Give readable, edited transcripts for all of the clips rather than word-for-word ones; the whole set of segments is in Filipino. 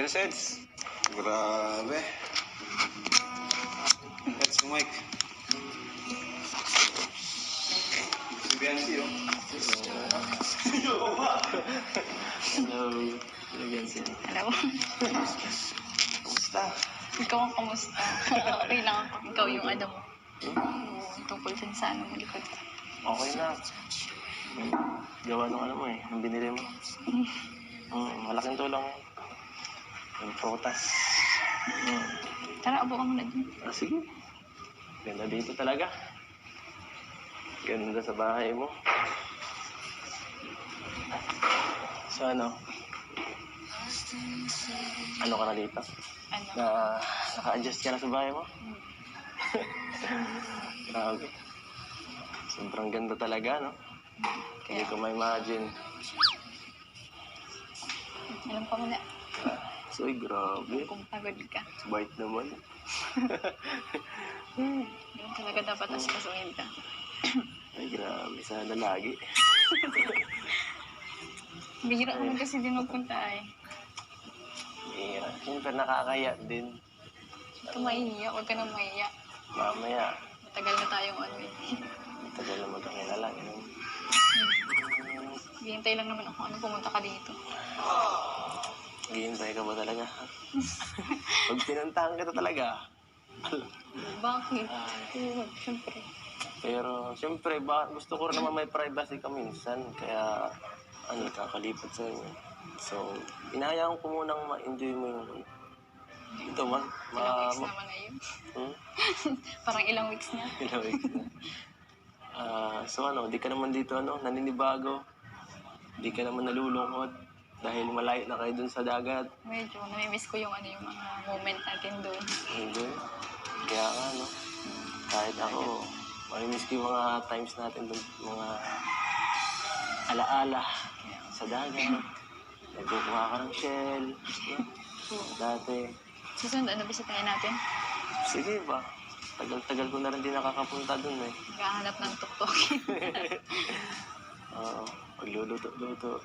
Seds. Grabe. That's the mic. Si Biancy, oh. Hello. Hello, Jensen. Hello. Kamusta? Ikaw ang kamusta? Okay lang ako. Ikaw yung ano mo. Yung tungkol dun sa ano mo likod. Okay na. Gawa ng ano mo eh, ang binili mo. Malaking tulong. Yung prutas. Tara, abo ka muna dun. Sige. Ganda dito talaga. Ganda sa bahay mo. So ano? Ano ka na dito? Ano? Naka-adjust ka na sa bahay mo? Grabe. Sobrang ganda talaga, no? Hindi ko ma-imagine. Alam pa muna. So, grabe. Kung pagod ka. Bait naman. Yung talaga dapat asikasuhin ka. Ay, grabe. Sana lagi. Bihira ko man kasi din magpunta eh. Yeah. Siyempre, nakakaya din. Ito maiiyak. Huwag ka nang maiiyak. Mamaya, Matagal na tayong ano eh. matagal na magkakilala. Ganun. Hihintay lang naman ako ano pumunta ka dito. Hihintay ka ba talaga? Pag pinuntahan kita talaga. Bakit? Siyempre. Pero, siyempre, gusto ko rin naman may privacy ka minsan. Kaya, kakalipat sa inyo. So, inahayaan ko munang ma-enjoy mo yung ito, Ilang weeks naman na yun. Parang ilang weeks na. Ilang weeks na. So, di ka naman dito, naninibago. Di ka naman nalulungkot. Dahil malayo na kayo dun sa dagat. Medyo namimiss ko yung ano yung mga moment natin doon. Hindi. Kaya nga, kahit ako, mamimiss ko yung mga times natin dun, mga alaala sa dagat. Nagkukuha ka ng shell. Dati. Susunod, ano bisitahin natin? Sige ba? Tagal-tagal ko na rin din nakakapunta dun eh. Naghahanap ng tuktok. Oo. Pagluluto-luto.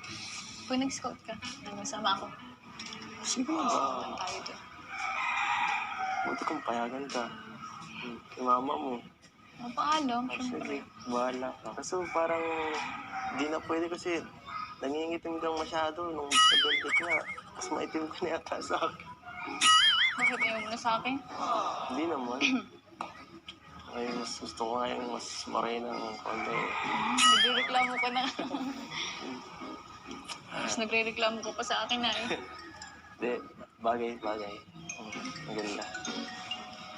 Kung nag-scout ka, sama ako. Sige ba? Scout tayo doon. Buti kung payagan ka. Yung mama mo. Mapaalam, syempre. Sige, bahala ka. Kaso parang di na pwede kasi nangingitim kang masyado nung sa velvet nga. Mas maitim ko na yata sa akin. Bakit ayaw mo na sa akin? Hindi naman. Ay, mas gusto ko nga yung mas morena ng konti. Nagre-reklamo ka na. Mas nagre-reklamo ko pa sa akin na eh. Hindi, bagay. Maganda.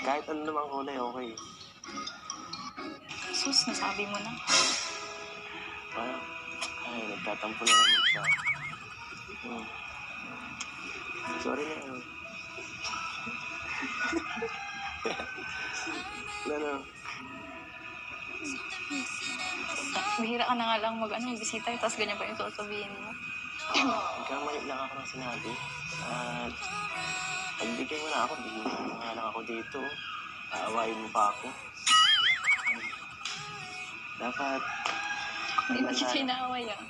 Kahit ano namang kulay, okay. Sus, nasabi mo na. Parang, nagtatampo na naman siya. Sorry na. Bihira ka na nga lang bisita, tapos ganyan pa yung sasabihin mo. Nagkamali lang ako ng sinabi. At pagbigyan mo na ako, bigyan mo na lang ako dito. Aawain mo pa ako. Dapat, Hindi mo siya inaaway ah.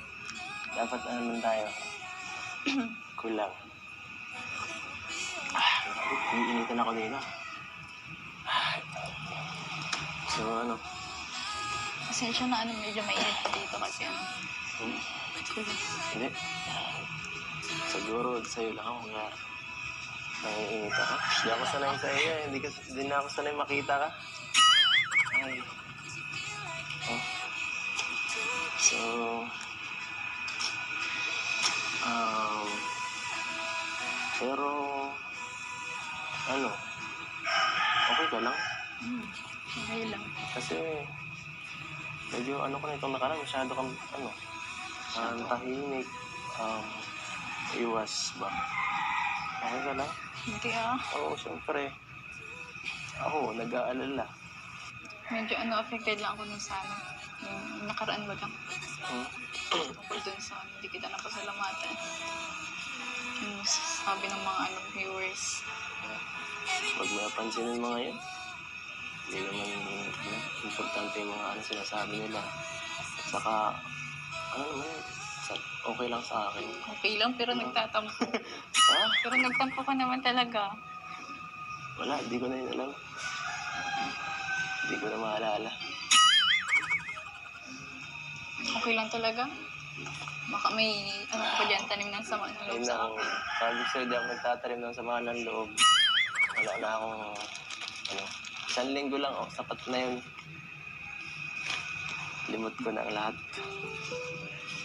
dapat naman tayo. Kulang. Iinitan ako dito. So, Pasensya na medyo mainit pa dito kasi Hindi. Siguro, sa'yo lang ako nga. Nangiinit ako. Hindi ako sanay sa iyo. Hindi na ako sanay makita ka. Ay. So, pero, okay ka lang? okay lang. Kasi, medyo ko na itong nakaraan, masyado kang, tahimik, iwas ba? Okay ka lang? Hindi ah. Oo, siyempre. Ako, nag-aalala. Medyo affected lang ako nung sa yung nakaraan ba lang. Tungkol dun sa hindi kita napasalamatan. Yung sabi ng mga viewers. Huwag mo napansinin mga yan. Hindi naman importante yung mga sinasabi nila. At saka, Okay lang sa akin. Okay lang, pero nagtatampo. Ha? Pero nagtampo ka naman talaga. Wala, di ko na yun alam. Hindi ko na maalala. Okay lang talaga. Baka may, ano ko dyan, tanim ng sama ng loob Ayun na sa ako. akin. Sabi sa'yo, di ako nagtatanim ng samahan ng loob. Wala na akong, ano, 1 linggo lang, oh, sapat na yun. Limot ko na ang lahat.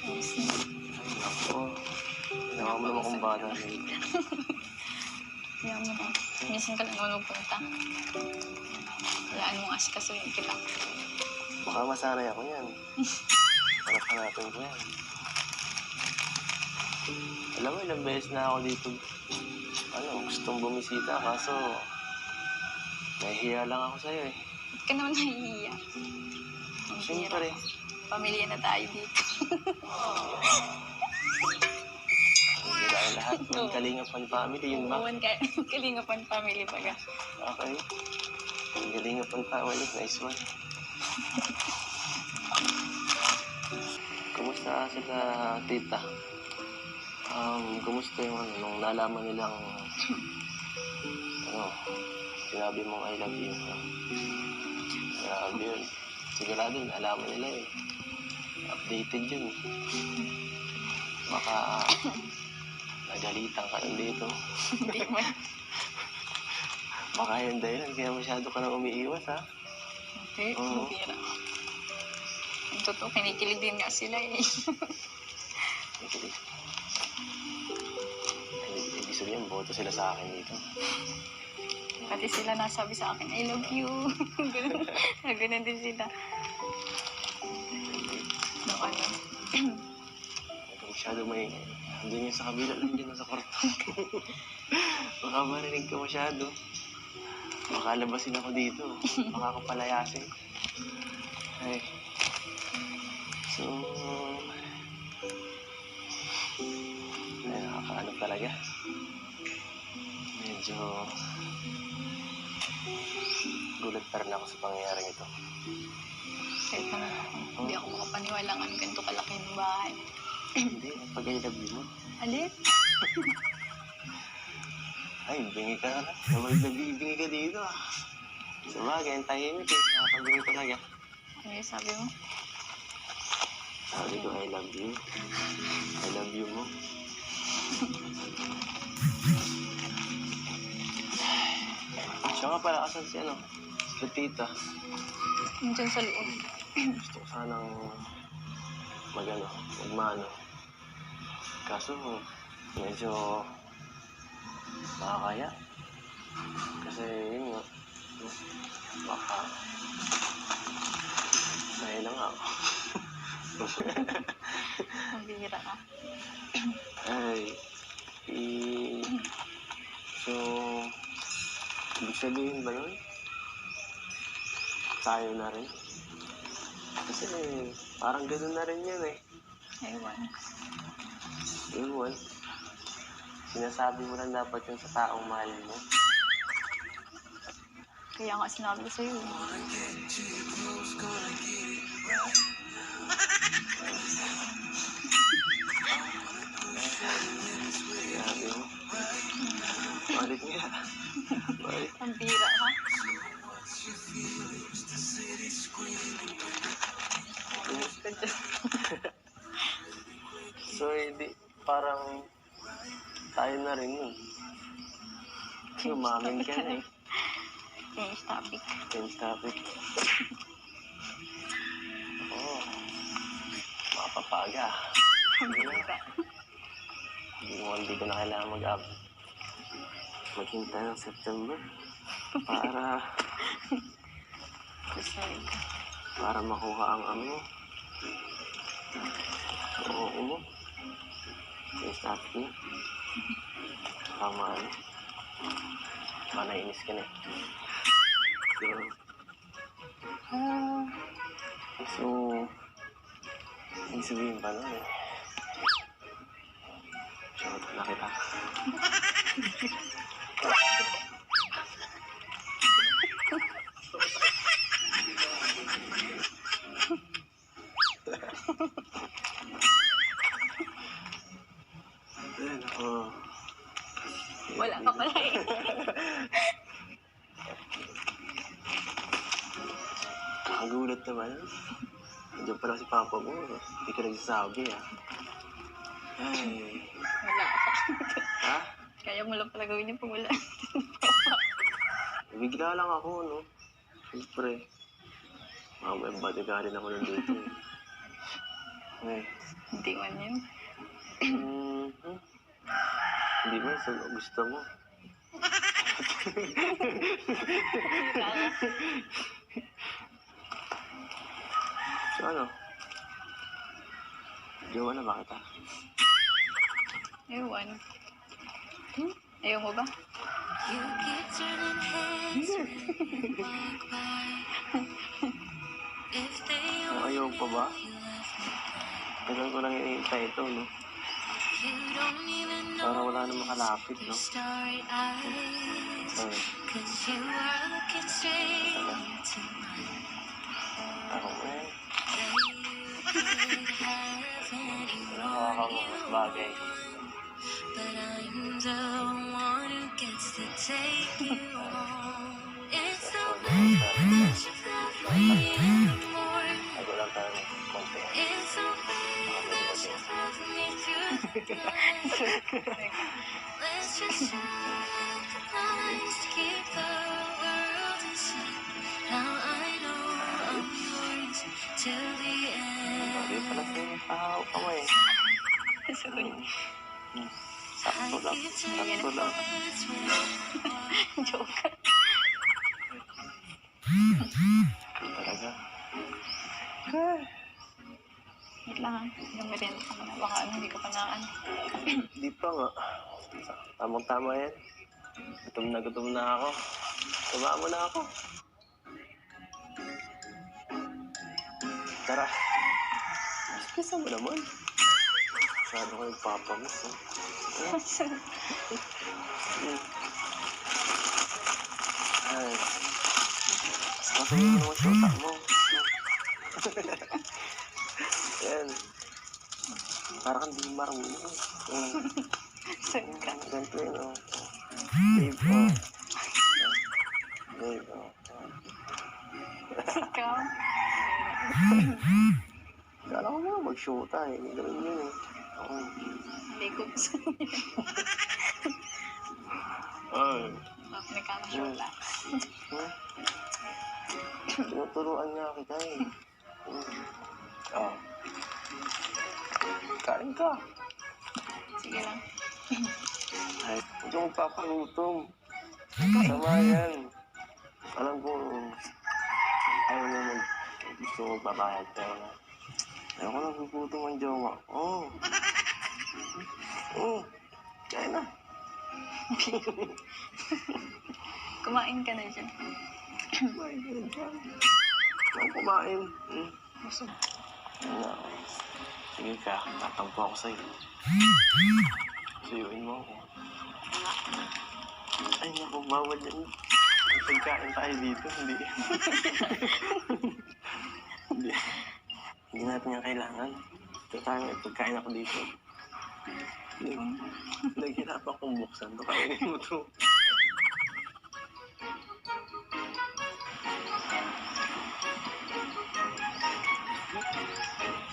Ayos na. Ay, naku. Ginawa mo naman kung bata. Kaya mo na. Minsan ka lang naman magpunta. Walaan mong asikasuhin kita. Baka masanay ako niyan. Hanap-hanapin ko yan. Alam mo, ilang beses na ako dito. Gustong bumisita, kaso nahihiya lang ako sa'yo eh. Ba't ka naman nahihiya? Ang Siyempre. hirap. Pamilya na tayo dito. Hindi tayo lahat. Yung Kalingapan family, yun ba? Uwan ka. Kalingapan family baga. Okay. Yung Kalingapan family, nice one. Kumusta sila tita? Kumusta yung nung nalaman nilang sinabi mong I love you. Grabe yun. Sigurado nalaman nila eh. Updated yun. Baka nagalitan ka rin dito. Hindi man. Baka yun dahilan, kaya masyado ka na umiiwas ha. Okay, Oo. bira. Ang totoo, kinikilig din nga sila eh. Ibig sabihin, boto sila sa akin dito. Pati sila nasabi sa akin, I love you. Ganun. Ganun din sila. No, ano. Ito masyado may... Andun yun sa kabila, nandiyan na sa kwarto. Baka marinig ka masyado. Baka labasin ako dito. Baka ako palayasin. Ay. So... Ay, nakakaano talaga. Medyo... Gulat pa rin ako sa pangyayaring ito. Kahit naman hindi ako makapaniwala nga ganito kalaki ng bahay. Hindi, pag I love you mo. Alit? Ay, bingi ka na. Nagbibingi ka dito ah. Sa bagay, ang tahimik eh. Nakapabingi talaga. Ano yung sabi mo? Sabi ko, I love you. I love you mo. Siya nga pala, asan si ano? Si tita. Nandiyan sa loob. Gusto ko sanang magmano. Kaso, medyo makakaya. Kasi yun nga, baka dahil lang ako. Ang bihira ka. Ay, so, ibig sabihin ba yun? Tayo na rin. Kasi parang gano'n na rin yun eh. Ewan. Ewan. Sinasabi mo lang dapat yun sa taong mahal mo. Kaya nga sinabi ko sa'yo. Sabi mo. Balik nga. Balik. Ang bihira ka. So, hindi, parang tayo na rin yun. Umamin ka na eh. Change topic. Change topic. Oo. Mapapaga. Ang bihira. Hindi ko na kailangan maghintay ng September para Sorry. para makuha ang ano oo mo. Change topic niya. Tama ano. Manainis ka na eh. So, ibig sabihin pa nun eh. Short na kita. Ayan, oh. Wala ka pala eh. Nakagulat naman. Nandiyan pala si Papa mo. Hindi ka nagsasabi, ah. Ay. Wala ka. Ha? Kaya mo lang pala gawin yung pag wala. Bigla lang ako, no? Siyempre. May bodyguardin ako nandito, eh. Ay. Hindi man yun. Mhm. Hindi mo, so gusto mo. So ano? Jowa na ba kita? Ewan. Ayaw mo ba? You keep turning heads when you walk by. If they Kung ayaw pa ba? you left me, Tagal ko lang iintay ito, no? you don't even Para know wala na makalapit, your no? starry eyes. Ay, 'Cause you are looking straight into mine. ako eh. That you could have anyone Nakakamas you bagay. but I'm the one who gets to take you home. It's the way that you love me anymore. Ako lang tayo ng konti. It's the way that you love me through the night. Let's just shut the lights to keep the world inside. Now I know I'm yours till the Hindi end. pala sa'yo tao ka mo eh. Sorry. Sakto lang. Sakto lang. Joke. Talaga. Wait lang ha. Lumirin ka muna. Baka ano, hindi ka pa naan. Di pa nga. Tamang-tama yan. Gutom na ako. Tumaan mo na ako. Tara. Bisa mo naman. Masyado ko nagpapamiss, eh. Ay. Masuhin mo naman siya mo. Yan. Para kang di marunong. Ganito yun, oh. Babe, oh. Babe, oh. Ikaw? Kala ko na mag-shota, eh. Gawin yun, eh. Oo. Hindi ko gusto niya. Ay. May kaka-shota. Tinuturuan nga kita, eh. Oh. Kain ka. Sige lang. Ay, huwag kang magpapagutom. Sama yan. Alam ko, ayaw mo gusto mo magpapahal, pero ayaw ko nagugutom ang jowa. Oo. Oo. Kaya na. Kumain ka na dyan. Kumain ka na dyan. Ako kumain. Busog. Ano? Sige ka, tatampo ako sa'yo. Suyuin mo ako. Ay, naku, bawal yan. May pagkain tayo dito, hindi. Hindi. Hindi natin yung kailangan. Ito tayo, may pagkain ako dito. Naghirapan kong buksan. Ito, kainin mo to.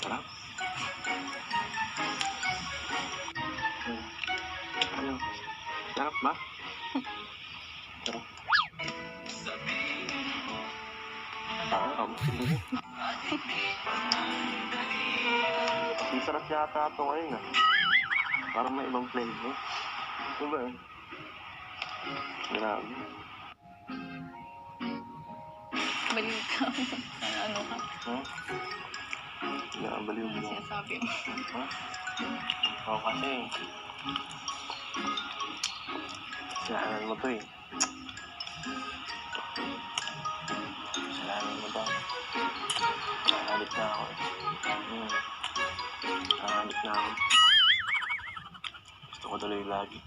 Sarap. Ano? Sarap ba? Sarap. Parang kamusin. Ang sarap yata ito ngayon, ah. Parang may ibang flavor. Ito ba? Grabe. Baliw ka. Ano ka? Ha? Nakabaliw Ano mo. sinasabi mo? Ha? Oo kasi. Kasalanan mo to eh. Kasalanan mo to. Nakalit na ako eh. Nakalit na ako. Gusto ko tuloy lagi.